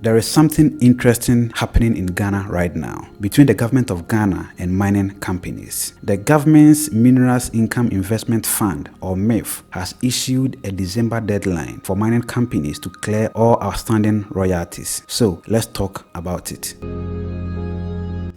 There is something interesting happening in Ghana right now between the government of Ghana and mining companies. The government's Minerals Income Investment Fund, or MIIF, has issued a December deadline for mining companies to clear all outstanding royalties. So let's talk about it.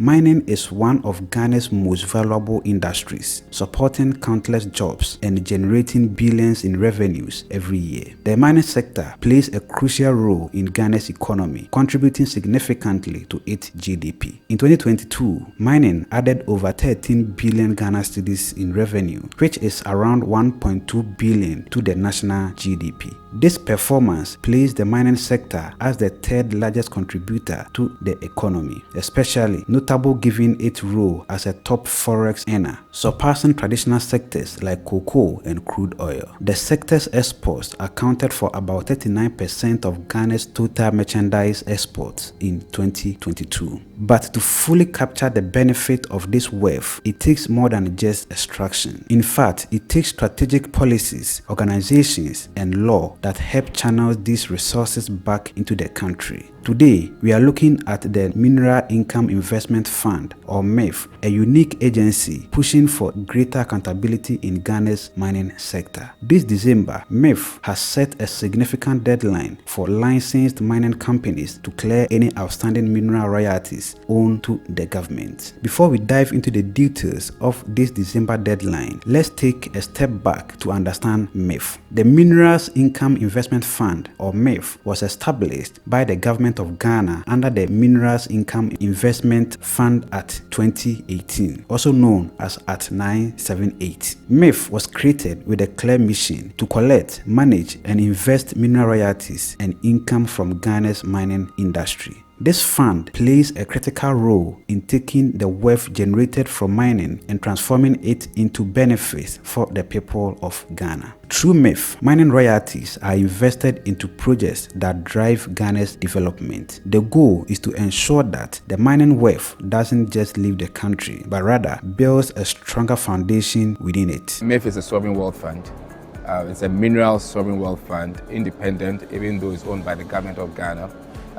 Mining is one of Ghana's most valuable industries, supporting countless jobs and generating billions in revenues every year. The mining sector plays a crucial role in Ghana's economy, contributing significantly to its GDP. In 2022, mining added over 13 billion Ghana cedis in revenue, which is around 1.2 billion to the national GDP. This performance placed the mining sector as the third largest contributor to the economy, especially notable given its role as a top forex earner, surpassing traditional sectors like cocoa and crude oil. The sector's exports accounted for about 39% of Ghana's total merchandise exports in 2022. But to fully capture the benefit of this wealth, it takes more than just extraction. In fact, it takes strategic policies, organizations, and law that help channel these resources back into the country. Today, we are looking at the Mineral Income Investment Fund, or MIIF, a unique agency pushing for greater accountability in Ghana's mining sector. This December, MIIF has set a significant deadline for licensed mining companies to clear any outstanding mineral royalties owed to the government. Before we dive into the details of this December deadline, let's take a step back to understand MIIF. The Minerals Income Investment Fund, or MIIF, was established by the government of Ghana under the Minerals Income Investment Fund Act 2018, also known as Act 978. MIIF was created with a clear mission to collect, manage, and invest mineral royalties and income from Ghana's mining industry. This fund plays a critical role in taking the wealth generated from mining and transforming it into benefits for the people of Ghana. Through MIIF, mining royalties are invested into projects that drive Ghana's development. The goal is to ensure that the mining wealth doesn't just leave the country, but rather builds a stronger foundation within it. MIIF is a sovereign wealth fund. It's a mineral sovereign wealth fund, independent, even though it's owned by the government of Ghana.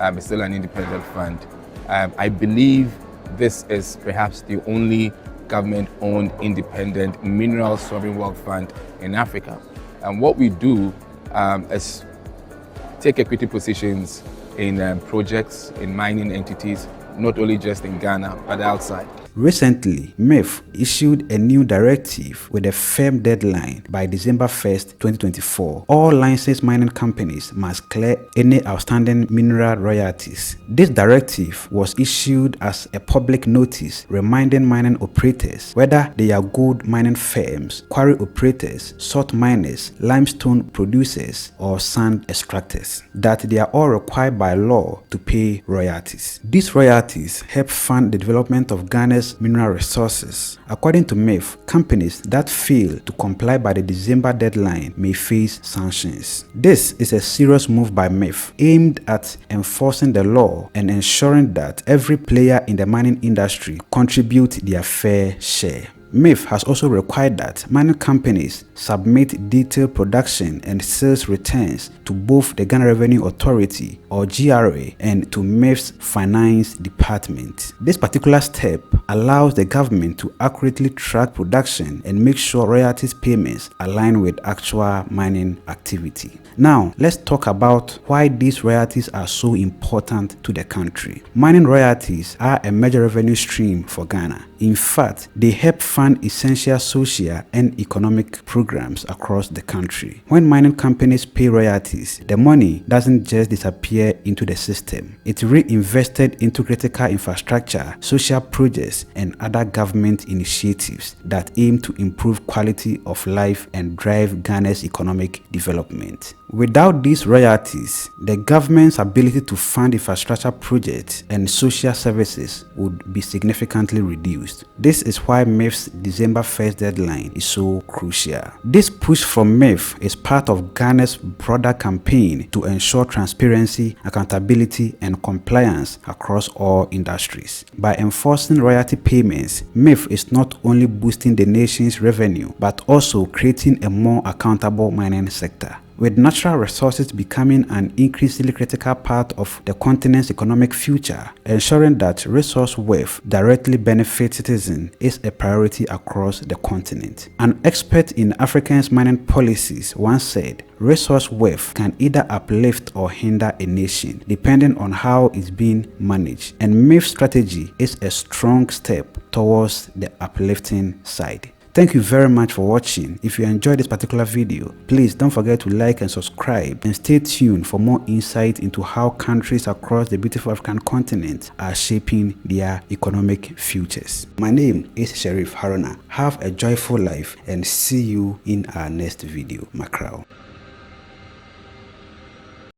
It's still an independent fund. I believe this is perhaps the only government-owned independent mineral sovereign wealth fund in Africa. And what we do is take equity positions in projects, in mining entities, not only just in Ghana, but outside. Recently, MIIF issued a new directive with a firm deadline by December 1st, 2024. All licensed mining companies must clear any outstanding mineral royalties. This directive was issued as a public notice reminding mining operators, whether they are gold mining firms, quarry operators, salt miners, limestone producers, or sand extractors, that they are all required by law to pay royalties. These royalties help fund the development of Ghana's mineral resources. According to MIIF, companies that fail to comply by the December deadline may face sanctions. This is a serious move by MIIF aimed at enforcing the law and ensuring that every player in the mining industry contribute their fair share. MIIF has also required that mining companies submit detailed production and sales returns to both the Ghana Revenue Authority, or GRA, and to MIIF's finance department. This particular step allows the government to accurately track production and make sure royalties payments align with actual mining activity. Now, let's talk about why these royalties are so important to the country. Mining royalties are a major revenue stream for Ghana. In fact, they help fund essential social and economic programs across the country. When mining companies pay royalties, the money doesn't just disappear into the system. It's reinvested into critical infrastructure, social projects, and other government initiatives that aim to improve quality of life and drive Ghana's economic development. Without these royalties, the government's ability to fund infrastructure projects and social services would be significantly reduced. This is why MIIF's December 1st deadline is so crucial. This push from MIIF is part of Ghana's broader campaign to ensure transparency, accountability, and compliance across all industries. By enforcing royalty payments, MIIF is not only boosting the nation's revenue, but also creating a more accountable mining sector. With natural resources becoming an increasingly critical part of the continent's economic future, ensuring that resource wealth directly benefits citizens is a priority across the continent. An expert in Africa's mining policies once said, resource wealth can either uplift or hinder a nation, depending on how it's being managed, and MIIF strategy is a strong step towards the uplifting side. Thank you very much for watching. If you enjoyed this particular video, please don't forget to like and subscribe, and stay tuned for more insight into how countries across the beautiful African continent are shaping their economic futures. My name is Sheriff Haruna. Have a joyful life and see you in our next video. Mackerel.